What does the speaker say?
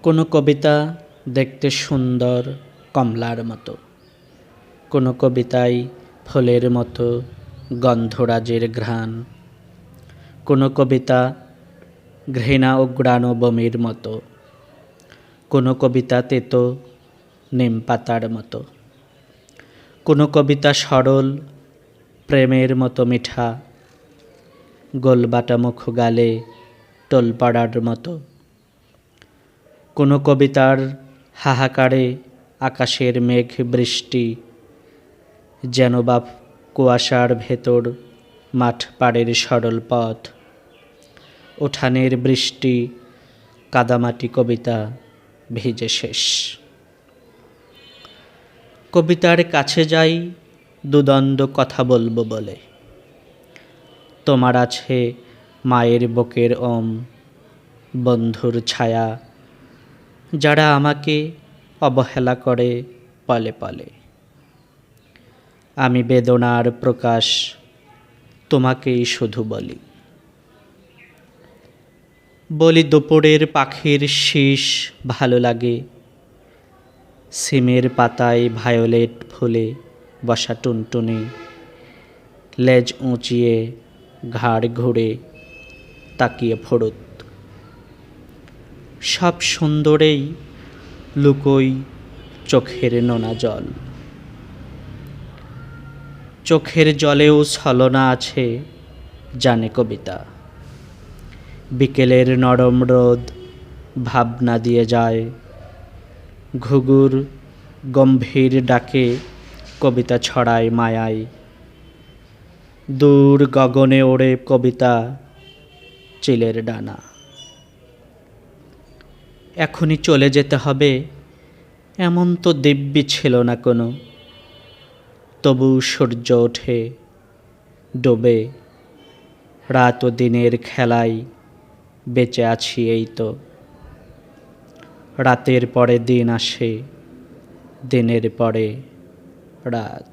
কোনো কবিতা দেখতে সুন্দর কমলার মতো, কোনো কবিতায় ফুলের মতো গন্ধরাজের ঘ্রাণ, কোনো কবিতা ঘৃণা উগ্রানো বমির মতো, কোনো কবিতা তেতো নিম পাতার মতো, কোনো কবিতা সরল প্রেমের মতো মিঠা, গোলবাটা মুখ গালে টোলপাড়ার মতো, কোনো কবিতার হাহাকারে আকাশের মেঘ বৃষ্টি, যেন বা কুয়াশার ভেতর মাঠ পাড়ের সরল পথ, উঠানের বৃষ্টি কাদামাটি কবিতা ভিজে শেষ। কবিতার কাছে যাই দুদণ্ড কথা বলবো বলে, তোমার আছে মায়ের বুকের ওম, বন্ধুর ছায়া, যারা আমাকে অবহেলা করে পলে পলে। আমি বেদনার প্রকাশ তোমাকেই শুধু বলি, বলি দুপুরের পাখির শীষ ভালো লাগে, সিমের পাতায় ভায়োলেট ফুলে বসা টুনটুনি, লেজ উঁচিয়ে ঘাড় ঘুরে তাকিয়ে ফুরুত। সব সুন্দরেই লুকোই চোখের নোনা জল, চোখের জলেও ছলনা আছে জানে কবিতা। বিকেলের নরম রোদ ভাবনা দিয়ে যায়, ঘুঘুর গম্ভীর ডাকে কবিতা ছড়ায় মায়ায়। দূর গগনে ওড়ে কবিতা চিলের ডানা। এখনই চলে যেতে হবে এমন তো দিব্যি ছিল না কোনো, তবু সূর্য ওঠে ডোবে, রাত ও দিনের খেলায় বেঁচে আছি এই তো। রাতের পরে দিন আসে, দিনের পরে রাত।